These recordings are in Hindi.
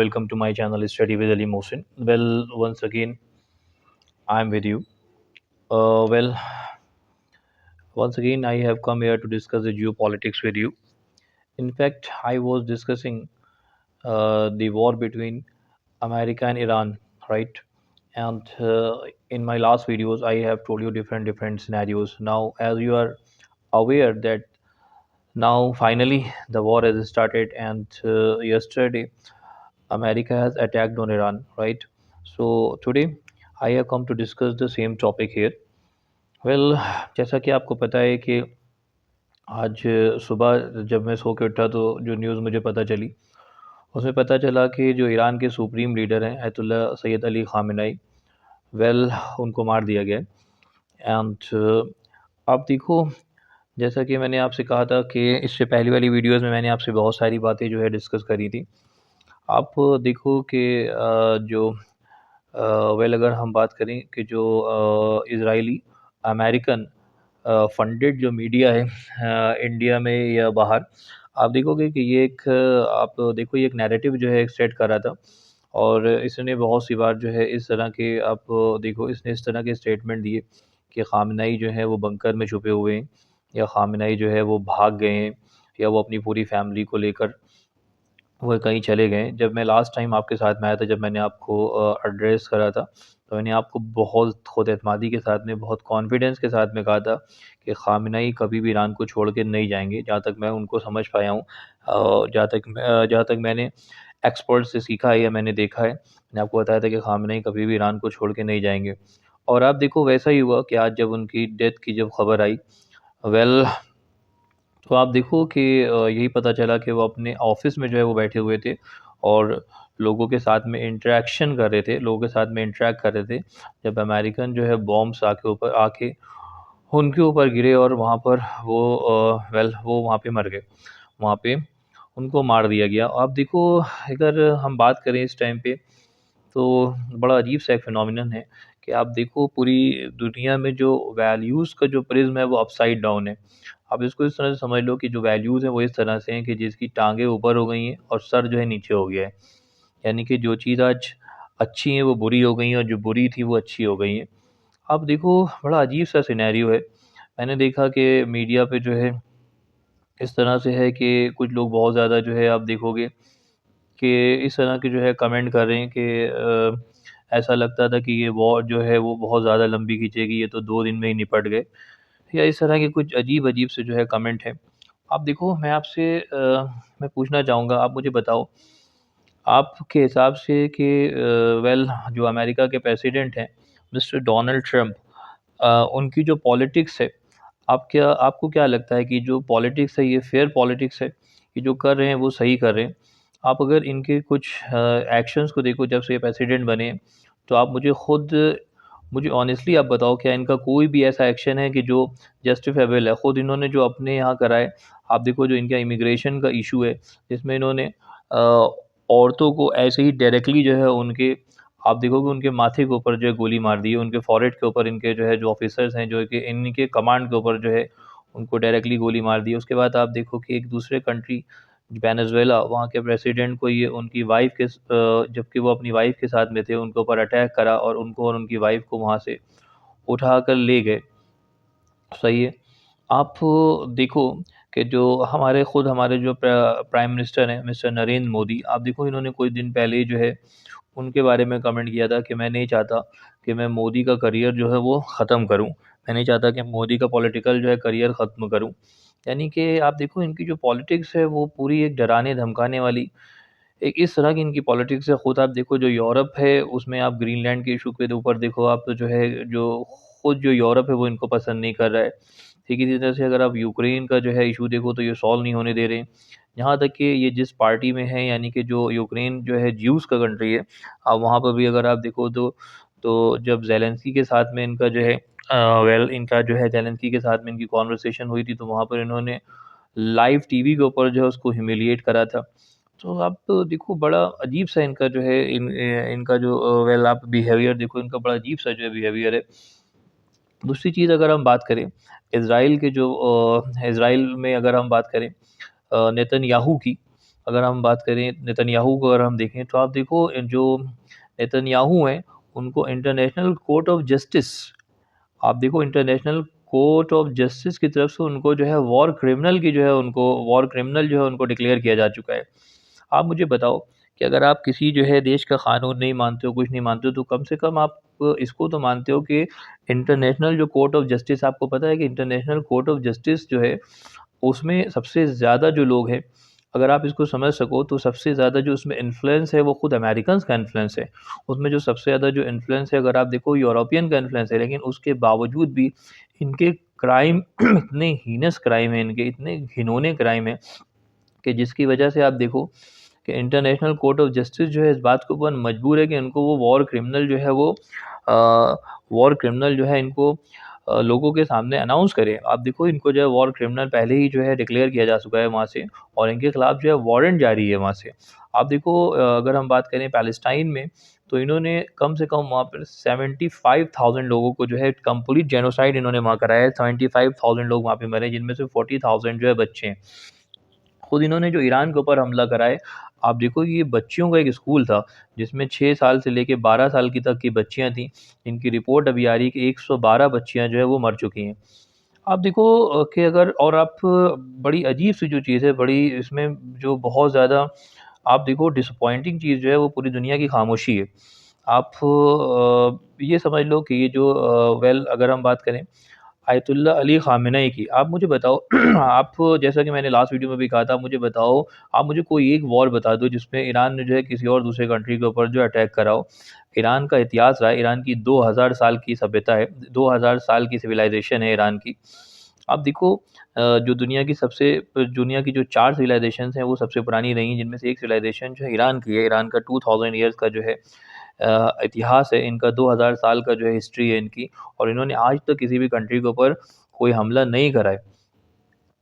Welcome to my channel Study with Ali Mohsin. Well, once again, I'm with you. Well, once again, I have come here to discuss the geopolitics with you. In fact, I was discussing the war between America and Iran, right? And in my last videos, I have told you different scenarios. Now, as you are aware that now finally the war has started, and yesterday America has attacked on Iran, right? So today I have come to discuss the same topic here. Well, जैसा कि आपको पता है कि आज सुबह जब मैं सो के उठा तो जो न्यूज़ मुझे पता चली, उसमें पता चला कि जो ईरान के सुप्रीम लीडर हैं अयतुल्ला सैयद अली ख़ामेनी, वेल उनको मार दिया गया है। एंड आप देखो, जैसा कि मैंने आपसे कहा था कि इससे पहली वाली वीडियोज़ में मैंने आपसे बहुत सारी बातें जो है डिस्कस करी थी। आप देखो कि जो वेल अगर हम बात करें कि जो इज़राइली अमेरिकन फंडेड जो मीडिया है इंडिया में या बाहर, आप देखोगे कि ये एक आप देखो ये एक नैरेटिव जो है सेट कर रहा था, और इसने बहुत सी बार जो है इस तरह के आप देखो इसने इस तरह के स्टेटमेंट दिए कि ख़ामेनी जो है वो बंकर में छुपे हुए हैं, या ख़ामेनी जो है वो भाग गए हैं, या वो अपनी पूरी फैमिली को लेकर वो कहीं चले गए। जब मैं लास्ट टाइम आपके साथ में आया था, जब मैंने आपको एड्रेस करा था, तो मैंने आपको बहुत खुद-एतमादी के साथ में, बहुत कॉन्फिडेंस के साथ में कहा था कि ख़ामेनी कभी भी ईरान को छोड़ के नहीं जाएँगे, जहाँ तक मैं उनको समझ पाया हूँ। जहाँ तक मैंने एक्सपर्ट से सीखा है या मैंने देखा है, मैंने आपको बताया था कि ख़ामेनी कभी भी ईरान को छोड़ के नहीं जाएँगे। और आप देखो वैसा ही हुआ कि आज जब उनकी डेथ की जब खबर आई, वेल तो आप देखो कि यही पता चला कि वो अपने ऑफ़िस में जो है वो बैठे हुए थे और लोगों के साथ में इंटरैक्शन कर रहे थे, लोगों के साथ में इंटरैक्ट कर रहे थे। जब अमेरिकन जो है बॉम्ब्स आके उनके ऊपर गिरे और वहाँ पर वो वो वहाँ पे मर गए। वहाँ पे उनको मार दिया गया। आप देखो, अगर हम बात करें इस टाइम पे, तो बड़ा अजीब-सा एक फिनोमिनन है कि आप देखो पूरी दुनिया में जो वैल्यूज़ का जो प्रिज़्म है वो अपसाइड डाउन है। आप इसको इस तरह से समझ लो कि जो वैल्यूज़ हैं वो इस तरह से हैं कि जिसकी टाँगें ऊपर हो गई हैं और सर जो है नीचे हो गया है। यानी कि जो चीज़ आज अच्छी है वो बुरी हो गई हैं और जो बुरी थी वो अच्छी हो गई हैं। आप देखो बड़ा अजीब-सा सिनेरियो है। मैंने देखा कि मीडिया पे जो है इस तरह से है कि कुछ लोग बहुत ज़्यादा जो है आप देखोगे कि इस तरह के जो है कमेंट कर रहे हैं कि ऐसा लगता था कि ये वॉर जो है वो बहुत ज़्यादा लंबी खींचेगी, ये तो 2 दिन में ही निपट गए, या इस तरह के कुछ अजीब-अजीब से जो है कमेंट हैं। आप देखो मैं आपसे मैं पूछना चाहूँगा, आप मुझे बताओ, आपके हिसाब से कि जो अमेरिका के प्रेसिडेंट हैं, मिस्टर डोनाल्ड ट्रम्प, उनकी जो पॉलिटिक्स है, आपको क्या लगता है कि जो पॉलिटिक्स है ये फेयर पॉलिटिक्स है? ये जो कर रहे हैं वो सही कर रहे हैं? आप अगर इनके कुछ एक्शंस को देखो जब से ये प्रेसिडेंट बने हैं, तो आप मुझे ऑनेस्टली आप बताओ, क्या इनका कोई भी ऐसा एक्शन है कि जो जस्टिफिएबल है? खुद इन्होंने जो अपने यहाँ करा है, आप देखो जो इनका इमिग्रेशन का इश्यू है, जिसमें इन्होंने औरतों को ऐसे ही डायरेक्टली जो है उनके आप देखोगे उनके माथे के ऊपर जो है गोली मार दी है, उनके फ़ॉरहेड के ऊपर इनके जो है जो ऑफ़िसर्स हैं, जो कि इनके कमांड के ऊपर जो है उनको डायरेक्टली गोली मार दी है। उसके बाद आप देखो कि एक दूसरे कंट्री वेनेज़ुएला, वहाँ के प्रेसिडेंट को ये उनकी वाइफ़ के जबकि वो अपनी वाइफ़ के साथ में थे, उनके ऊपर अटैक करा और उनको और उनकी वाइफ़ को वहाँ से उठाकर ले गए। सही है। आप देखो कि जो हमारे जो प्राइम मिनिस्टर हैं मिस्टर नरेंद्र मोदी, आप देखो इन्होंने कुछ दिन पहले ही जो है उनके बारे में कमेंट किया था कि मैं नहीं चाहता कि मैं मोदी का करियर जो है वो ख़त्म करूँ। मैं नहीं चाहता कि मोदी का पॉलिटिकल जो है करियर ख़त्म करूँ। यानी कि आप देखो इनकी जो पॉलिटिक्स है वो पूरी एक डराने-धमकाने वाली एक इस तरह की इनकी पॉलिटिक्स है। खुद आप देखो जो यूरोप है उसमें आप ग्रीनलैंड के इश्यू के ऊपर देखो, आप जो है जो खुद जो यूरोप है वो इनको पसंद नहीं कर रहा है। ठीक इसी तरह से अगर आप यूक्रेन का जो है इशू देखो तो ये सॉल्व नहीं होने दे रहे। यहाँ तक कि ये जिस पार्टी में है, यानी कि जो यूक्रेन जो है ज्यूज़ का कंट्री है, वहाँ पर भी अगर आप देखो तो जब ज़ेलेंस्की के साथ में इनका जो है इनका जो है ज़ेलेंस्की के साथ में इनकी कॉन्वर्सेशन हुई थी, तो वहाँ पर इन्होंने लाइव टीवी के ऊपर जो है उसको ह्यूमिलिएट करा था। तो आप तो देखो बड़ा अजीब-सा इनका जो है इनका जो आप बिहेवियर देखो, इनका बड़ा अजीब-सा जो है बिहेवियर है। दूसरी चीज़ अगर हम बात करें इज़राइल में अगर हम बात करें नेतन्याहू की, अगर हम बात करें नेतन्याहू को अगर हम देखें तो आप देखो जो नेतन्याहू हैं, उनको इंटरनेशनल कोर्ट ऑफ जस्टिस, आप देखो इंटरनेशनल कोर्ट ऑफ जस्टिस की तरफ से उनको जो है वॉर क्रिमिनल जो है उनको डिक्लेयर किया जा चुका है। आप मुझे बताओ कि अगर आप किसी जो है देश का कानून नहीं मानते हो, कुछ नहीं मानते हो, तो कम से कम आप इसको तो मानते हो कि इंटरनेशनल जो कोर्ट ऑफ जस्टिस, आपको पता है कि इंटरनेशनल कोर्ट ऑफ जस्टिस जो है उसमें सबसे ज़्यादा जो लोग हैं, अगर आप इसको समझ सको तो सबसे ज़्यादा जो उसमें इन्फ्लुएंस है वो खुद अमेरिकन्स का इन्फ्लुएंस है। उसमें जो सबसे ज़्यादा जो इन्फ्लुएंस है अगर आप देखो यूरोपियन का इन्फ्लुएंस है, लेकिन उसके बावजूद भी इनके क्राइम इतने हीनस क्राइम हैं, इनके इतने घिनौने क्राइम हैं कि जिसकी वजह से आप देखो कि इंटरनेशनल कोर्ट ऑफ जस्टिस जो है इस बात के ऊपर मजबूर है कि इनको वो वॉर क्रिमिनल जो है इनको लोगों के सामने अनाउंस करे। आप देखो इनको जो है वॉर क्रिमिनल पहले ही जो है डिक्लेयर किया जा चुका है वहाँ से, और इनके खिलाफ जो है वारंट जारी है वहाँ से। आप देखो अगर हम बात करें पैलेस्टाइन में, तो इन्होंने कम से कम वहाँ पर 75,000 लोगों को जो है कंप्लीट जेनोसाइड इन्होंने वहाँ कराया है। 75,000 लोग वहाँ पे मरे, जिनमें से 40,000 जो है बच्चे हैं। खुद इन्होंने जो ईरान के ऊपर हमला करा है, आप देखो ये बच्चियों का एक स्कूल था जिसमें 6 साल से लेके 12 साल की तक की बच्चियाँ थीं। इनकी रिपोर्ट अभी आ रही है कि 112 बच्चियाँ जो है वो मर चुकी हैं। आप देखो कि अगर और आप बड़ी अजीब-सी जो चीज़ है, बड़ी इसमें जो बहुत ज़्यादा आप देखो डिसअपॉइंटिंग चीज़ जो है वो पूरी दुनिया की खामोशी है। आप ये समझ लो कि ये जो अगर हम बात करें आयतुल्लाह अली ख़ामेनेई की, आप मुझे बताओ आप जैसा कि मैंने लास्ट वीडियो में भी कहा था, मुझे बताओ, आप मुझे कोई एक वॉर बता दो जिसमें ईरान ने जो है किसी और दूसरे कंट्री के ऊपर जो अटैक करा हो। ईरान का इतिहास रहा है, ईरान की 2000 साल की सभ्यता है, 2000 साल की सिविलाइज़ेशन है ईरान की। आप देखो जो दुनिया की जो 4 सिविलाइज़ेशंस हैं वो सबसे पुरानी रही हैं, जिनमें से एक सिविलाइज़ेशन जो है ईरान की है। ईरान का 2000 ईयर्स का जो है इतिहास है, इनका 2000 साल का जो है हिस्ट्री है इनकी, और इन्होंने आज तक किसी भी कंट्री के ऊपर कोई हमला नहीं करा है।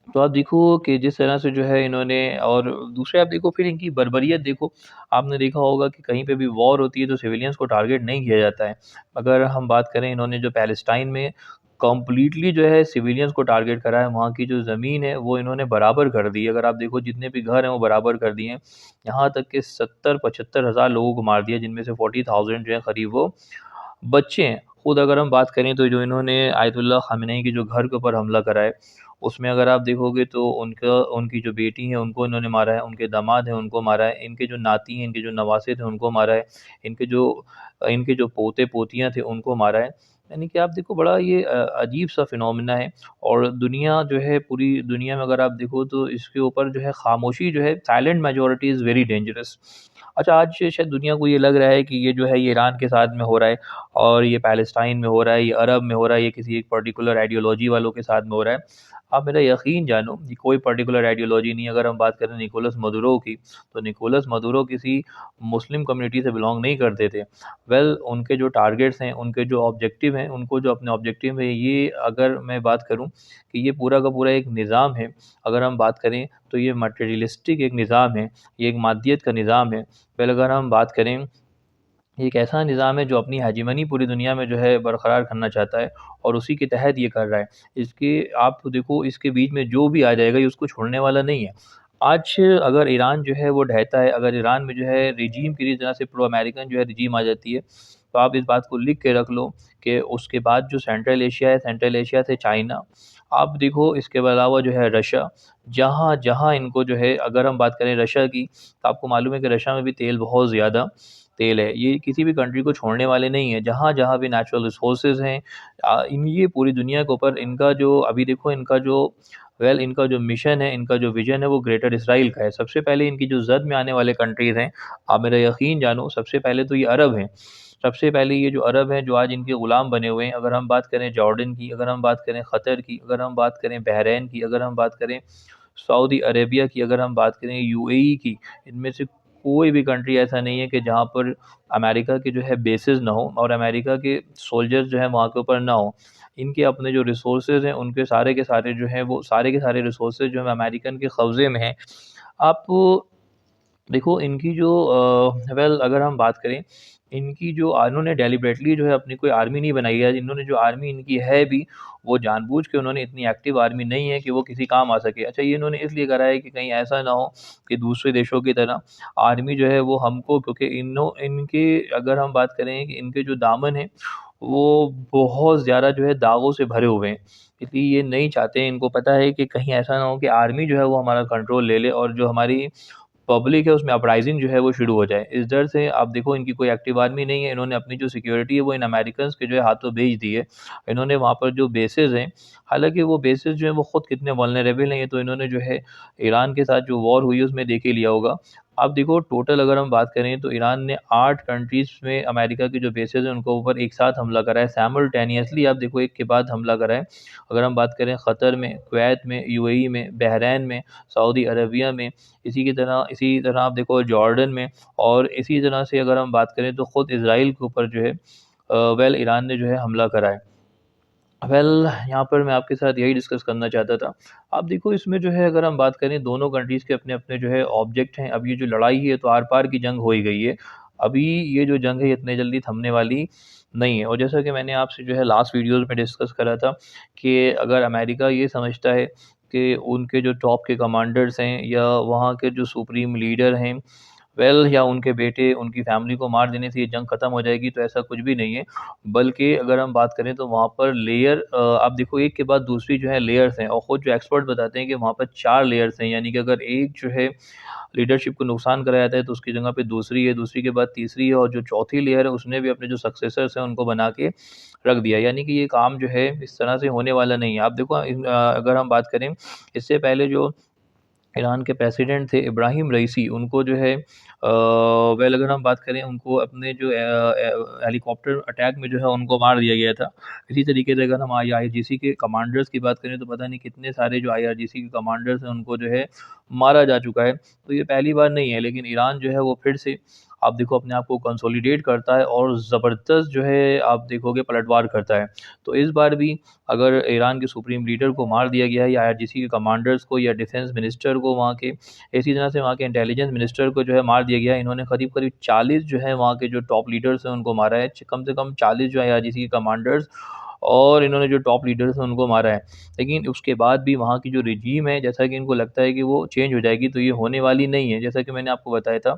तो आप देखो कि जिस तरह से जो है इन्होंने, और दूसरे आप देखो फिर इनकी बर्बरियत देखो, आपने देखा होगा कि कहीं पे भी वॉर होती है तो सिविलियंस को टारगेट नहीं किया जाता है। अगर हम बात करें, इन्होंने जो पैलेस्टाइन में कंप्लीटली जो है सिविलियंस को टारगेट करा है, वहाँ की जो ज़मीन है वो इन्होंने बराबर कर दी है। अगर आप देखो जितने भी घर हैं वो बराबर कर दिए हैं। यहाँ तक कि 70-75 हज़ार लोगों को मार दिया, जिनमें से 40,000 जो है करीब वो बच्चे हैं। खुद अगर हम बात करें तो जो इन्होंने आयतुल्लाह ख़ामेनेई के जो घर के ऊपर हमला करा है, उसमें अगर आप देखोगे तो उनकी जो बेटी है उनको इन्होंने मारा है, उनके दामाद हैं उनको मारा है, इनके जो नाती हैं, इनके जो नवासे थे उनको मारा है, इनके जो पोते-पोतियाँ थे उनको मारा है। यानी कि आप देखो बड़ा ये अजीब-सा फिनोमेना है, और दुनिया जो है, पूरी दुनिया में अगर आप देखो तो इसके ऊपर जो है खामोशी जो है, silent majority is very dangerous. अच्छा, आज शायद दुनिया को ये लग रहा है कि ये जो है ये ईरान के साथ में हो रहा है, और ये पैलेस्टाइन में हो रहा है, ये अरब में हो रहा है, ये किसी एक पर्टिकुलर आइडियोलॉजी वालों के साथ में हो रहा है। आप मेरा यकीन जानो, ये कोई पर्टिकुलर आइडियोलॉजी नहीं है। अगर हम बात करें निकोलस मदुरो की, तो निकोलस मदुरो किसी मुस्लिम कम्युनिटी से बिलॉन्ग नहीं करते थे। उनके जो टारगेट्स हैं, उनके जो ऑब्जेक्टिव हैं, उनको जो अपने ऑब्जेक्टिव है, ये अगर मैं बात करूँ कि ये पूरा का पूरा एक निज़ाम है। अगर हम बात करें तो ये मटेरियलिस्टिक एक निज़ाम है, ये एक मादियत का निज़ाम है। अगर हम बात करें, ये एक ऐसा निज़ाम है जो अपनी हेजिमनी पूरी दुनिया में जो है बरकरार करना चाहता है, और उसी के तहत ये कर रहा है। इसके आप देखो, इसके बीच में जो भी आ जाएगा ये उसको छोड़ने वाला नहीं है। आज अगर ईरान जो है वो ढहता है, अगर ईरान में जो है रिजीम की तरह से प्रो अमेरिकन जो है रिजीम आ जाती है, तो आप इस बात को लिख के रख लो कि उसके बाद जो सेंट्रल एशिया है, सेंट्रल एशिया से चाइना, आप देखो इसके अलावा जो है रशिया, जहाँ-जहाँ इनको जो है, अगर हम बात करें रशिया की, तो आपको मालूम है कि रशिया में भी तेल बहुत ज़्यादा तेल है। ये किसी भी कंट्री को छोड़ने वाले नहीं हैं। जहाँ-जहाँ भी नेचुरल रिसोर्सेज़ हैं, इन ये पूरी दुनिया के ऊपर इनका जो अभी देखो, इनका जो मिशन है, इनका जो विज़न है वो ग्रेटर इज़राइल का है। सबसे पहले इनकी जो ज़द में आने वाले कंट्रीज़ हैं, आप मेरा यकीन जानो, सबसे पहले तो ये अरब हैं। सबसे पहले ये जो अरब हैं जो आज इनके ग़ुलाम बने हुए हैं, अगर हम बात करें जॉर्डन की, अगर हम बात करें क़तर की, अगर हम बात करें बहरीन की, अगर हम बात करें सऊदी अरेबिया की, अगर हम बात करें यूएई की, इनमें से कोई भी कंट्री ऐसा नहीं है कि जहाँ पर अमेरिका के जो है बेसेस ना हो और अमेरिका के सोल्जर्स जो हैं वहाँ के ऊपर ना हो। इनके अपने जो रिसोर्सेज़ हैं उनके सारे के सारे जो हैं वो सारे के सारे रिसोर्सेज़ जो हैं अमेरिकन के कब्ज़े में हैं। आप देखो इनकी जो अगर हम बात करें, इनकी जो इन्होंने डेलिबरेटली जो है अपनी कोई आर्मी नहीं बनाई है। इन्होंने जो आर्मी इनकी है भी, वो जानबूझ के उन्होंने इतनी एक्टिव आर्मी नहीं है कि वो किसी काम आ सके। अच्छा, ये इन्होंने इसलिए करा है कि कहीं ऐसा ना हो कि दूसरे देशों की तरह आर्मी जो है वो हमको, क्योंकि इनके अगर हम बात करें कि इनके जो दामन हैं, वो बहुत ज़्यादा जो है दागों से भरे हुए हैं। इसलिए ये नहीं चाहते हैं, इनको पता है कि कहीं ऐसा ना हो कि आर्मी जो है वो हमारा कंट्रोल ले ले और जो हमारी पब्लिक है उसमें अपराइज़िंग जो है वो शुरू हो जाए। इस डर से आप देखो इनकी कोई एक्टिव आर्मी नहीं है, इन्होंने अपनी जो सिक्योरिटी है वो इन अमेरिकन्स के जो है हाथों भेज दी है। इन्होंने वहाँ पर जो बेसेज़ हैं, हालाँकि वो बेसेज़ जो हैं वो खुद कितने वल्नरेबल हैं, ये तो इन्होंने जो है ईरान के साथ जो वॉर हुई है उसमें देख ही लिया होगा। आप देखो टोटल अगर हम बात करें तो ईरान ने 8 कंट्रीज़ में अमेरिका के जो बेसेज़ हैं उनके ऊपर एक साथ हमला करा है, साइमल्टेनियसली आप देखो एक के बाद हमला करा है। अगर हम बात करें क़तर में, कुवैत में, यूएई में, बहरीन में, सऊदी अरबिया में, इसी तरह आप देखो जॉर्डन में, और इसी तरह से अगर हम बात करें तो ख़ुद इज़राइल के ऊपर जो है ईरान ने जो है हमला करा है। यहाँ पर मैं आपके साथ यही डिस्कस करना चाहता था। आप देखो इसमें जो है अगर हम बात करें, दोनों कंट्रीज़ के अपने-अपने जो है ऑब्जेक्ट हैं। अब ये जो लड़ाई है तो आर-पार की जंग हो ही गई है। अभी ये जो जंग है इतने जल्दी थमने वाली नहीं है, और जैसा कि मैंने आपसे जो है लास्ट वीडियोज़ में डिस्कस करा था कि अगर अमेरिका ये समझता है कि उनके जो टॉप के कमांडर्स हैं या वहाँ के जो सुप्रीम लीडर हैं, या उनके बेटे, उनकी फैमिली को मार देने से ये जंग ख़त्म हो जाएगी, तो ऐसा कुछ भी नहीं है। बल्कि अगर हम बात करें तो वहाँ पर आप देखो एक के बाद दूसरी जो है लेयर्स हैं, और ख़ुद जो एक्सपर्ट बताते हैं कि वहाँ पर 4 लेयर्स हैं। यानी कि अगर एक जो है लीडरशिप को नुकसान कराया जाता है तो उसकी जगह पे दूसरी है, दूसरी के बाद तीसरी है, और जो चौथी लेयर है उसने भी अपने जो सक्सेसर्स हैं उनको बना के रख दिया। यानी कि ये काम जो है इस तरह से होने वाला नहीं है। आप देखो अगर हम बात करें, इससे पहले जो ईरान के प्रेसिडेंट थे इब्राहिम रईसी, उनको जो है अगर हम बात करें, उनको अपने जो हेलीकॉप्टर अटैक में जो है उनको मार दिया गया था। इसी तरीके से अगर हम आईआरजीसी के कमांडर्स की बात करें तो पता नहीं कितने सारे जो आईआरजीसी के कमांडर्स हैं उनको जो है मारा जा चुका है। तो ये पहली बार नहीं है, लेकिन ईरान जो है वो फिर से आप देखो अपने आप को कंसोलिडेट करता है और ज़बरदस्त जो है आप देखोगे पलटवार करता है। तो इस बार भी अगर ईरान के सुप्रीम लीडर को मार दिया गया है, या आईआरजीसी के कमांडर्स को, या डिफेंस मिनिस्टर को वहाँ के, इसी तरह से वहाँ के इंटेलिजेंस मिनिस्टर को जो है मार दिया गया है। इन्होंने करीब-करीब 40 जो है वहाँ के जो टॉप लीडर्स हैं उनको मारा है। कम से कम 40 जो है आईआरजीसी के कमांडर्स और इन्होंने जो टॉप लीडर्स हैं उनको मारा है। लेकिन उसके बाद भी वहाँ की जो रिजीम है, जैसा कि इनको लगता है कि वो चेंज हो जाएगी, तो ये होने वाली नहीं है। जैसा कि मैंने आपको बताया था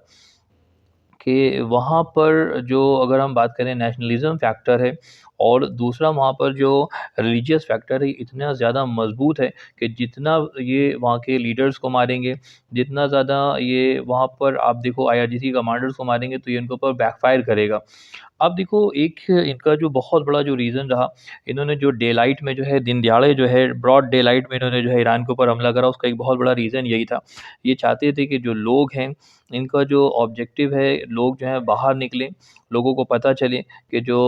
कि वहाँ पर जो अगर हम बात करें नेशनलिज़्म फैक्टर है, और दूसरा वहाँ पर जो रिलीजियस फैक्टर है, इतना ज़्यादा मज़बूत है कि जितना ये वहाँ के लीडर्स को मारेंगे, जितना ज़्यादा ये वहाँ पर आप देखो आईआरजीसी कमांडर्स को मारेंगे, तो ये इनके ऊपर बैकफ़ायर करेगा। अब देखो एक इनका जो बहुत बड़ा जो रीज़न रहा, इन्होंने जो डे लाइट में जो है, दिन दिहाड़े जो है, ब्रॉड डे लाइट में इन्होंने जो है ईरान के ऊपर हमला करा, उसका एक बहुत बड़ा रीज़न यही था। ये चाहते थे कि जो लोग हैं, इनका जो ऑब्जेक्टिव है, लोग जो हैं बाहर निकलें, लोगों को पता चले कि जो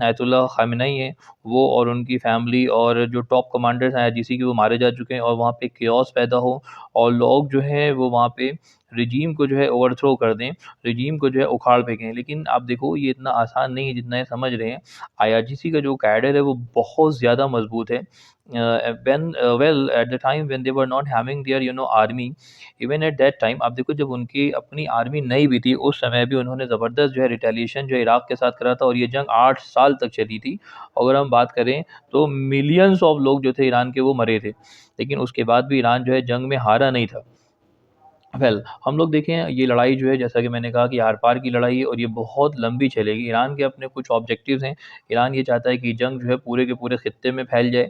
आयतुल्लाह ख़ामेनी है, वो और उनकी फ़ैमिली और जो टॉप कमांडर्स हैं आईआरजीसी के, वो मारे जा चुके हैं, और वहाँ पे केओस पैदा हो और लोग जो हैं वो वहाँ पे रिजीम को जो है ओवरथ्रो कर दें, रिजीम को जो है उखाड़ फेंकें। लेकिन आप देखो ये इतना आसान नहीं है जितना ये समझ रहे हैं। आईआरजीसी का जो कैडर है वो बहुत ज़्यादा मज़बूत है। At the time when they were not having their army, even at that time आप देखो जब उनकी अपनी आर्मी नहीं भी थी, उस समय भी उन्होंने ज़बरदस्त जो है रिटेलिएशन जो है इराक के साथ करा था, और ये जंग 8 साल तक चली थी। अगर हम बात करें तो मिलियंस ऑफ लोग जो थे ईरान के, वो मरे थे। लेकिन उसके बाद भी ईरान जो है जंग में हारा नहीं था। हम लोग देखें, ये लड़ाई जो है, जैसा कि मैंने कहा कि आर-पार की लड़ाई है और ये बहुत लंबी चलेगी। ईरान के अपने कुछ ऑब्जेक्टिव्स हैं। ईरान ये चाहता है कि जंग जो है पूरे के पूरे खित्ते में फैल जाए।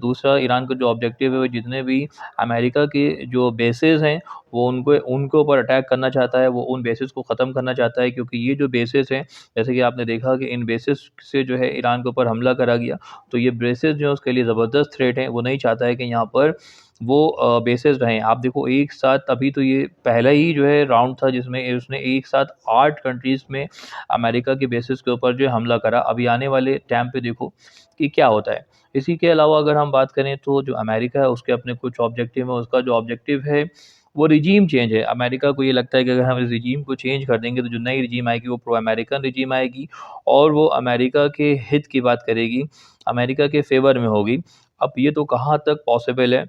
दूसरा ईरान का जो ऑब्जेक्टिव है वो जितने भी अमेरिका के जो बेसेस हैं, वो उनके ऊपर अटैक करना चाहता है, वो उन बेसेस को ख़त्म करना चाहता है, क्योंकि ये जो बेसेस हैं, जैसे कि आपने देखा कि इन बेसेस से जो है ईरान के ऊपर हमला करा गया, तो ये बेसेस जो है उसके लिए ज़बरदस्त थ्रेट हैं। वो नहीं चाहता है कि यहाँ पर वो बेसिस रहे। आप देखो एक साथ अभी तो ये पहला ही जो है राउंड था जिसमें उसने एक साथ 8 कंट्रीज़ में अमेरिका के बेसिस के ऊपर जो है हमला करा। अभी आने वाले टाइम पे देखो कि क्या होता है। इसी के अलावा अगर हम बात करें तो जो अमेरिका है उसके अपने कुछ ऑब्जेक्टिव हैं। उसका जो ऑब्जेक्टिव है वो रिजीम चेंज है। अमेरिका को ये लगता है कि अगर हम इस रिजीम को चेंज कर देंगे तो जो नई रिजीम आएगी वो प्रो अमेरिकन रिजीम आएगी और वो अमेरिका के हित की बात करेगी, अमेरिका के फ़ेवर में होगी। अब ये तो कहाँ तक पॉसिबल है?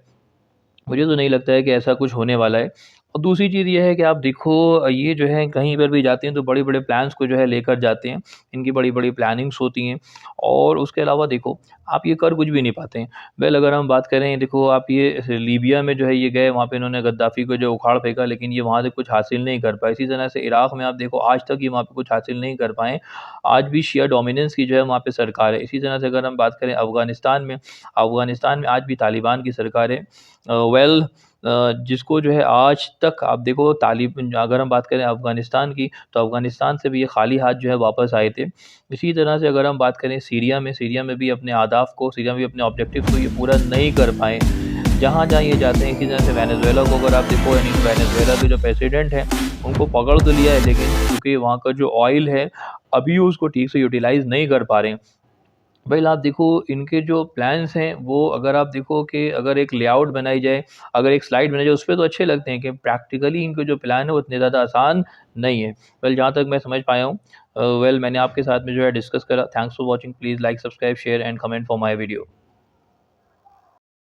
मुझे तो नहीं लगता है कि ऐसा कुछ होने वाला है। और दूसरी चीज़ ये है कि आप देखो ये जो है कहीं पर भी जाते हैं तो बड़े-बड़े प्लान्स को जो है लेकर जाते हैं। इनकी बड़ी-बड़ी प्लानिंग्स होती हैं और उसके अलावा देखो आप ये कर कुछ भी नहीं पाते हैं। वेल अगर हम बात करें देखो आप ये लीबिया में जो है ये गए वहाँ पे इन्होंने गद्दाफ़ी को जो उखाड़ फेंका लेकिन ये वहाँ से कुछ हासिल नहीं कर पाए। इसी तरह से इराक़ में आप देखो आज तक ये वहाँ पे कुछ हासिल नहीं कर पाए। आज भी शिया डोमिनेंस की जो है वहाँ पे सरकार है। इसी तरह से अगर हम बात करें अफ़गानिस्तान में आज भी तालिबान की सरकार है। जिसको जो है आज तक आप देखो अगर हम बात करें अफ़गानिस्तान की तो अफ़गानिस्तान से भी ये खाली हाथ जो है वापस आए थे। इसी तरह से अगर हम बात करें सीरिया में भी अपने अहदाफ़ को सीरिया में भी अपने ऑब्जेक्टिव को ये पूरा नहीं कर पाए। जहाँ ये जाते हैं इसी तरह से वेनेज़ुएला को अगर आप देखो यानी वेनेज़ुएला के जो प्रेसिडेंट हैं उनको पकड़ तो लिया है लेकिन क्योंकि वहाँ का जो ऑयल है अभी उसको ठीक से यूटिलाइज़ नहीं कर पा रहे हैं। वेल आप देखो इनके जो प्लान्स हैं वो अगर आप देखो कि अगर एक लेआउट बनाई जाए, अगर एक स्लाइड बनाई जाए उसपे तो अच्छे लगते हैं कि प्रैक्टिकली इनके जो प्लान है वो इतने ज़्यादा आसान नहीं है। वेल जहाँ तक मैं समझ पाया हूँ मैंने आपके साथ में जो है डिस्कस करा। Thanks for watching. Please like, subscribe, share and comment for my video.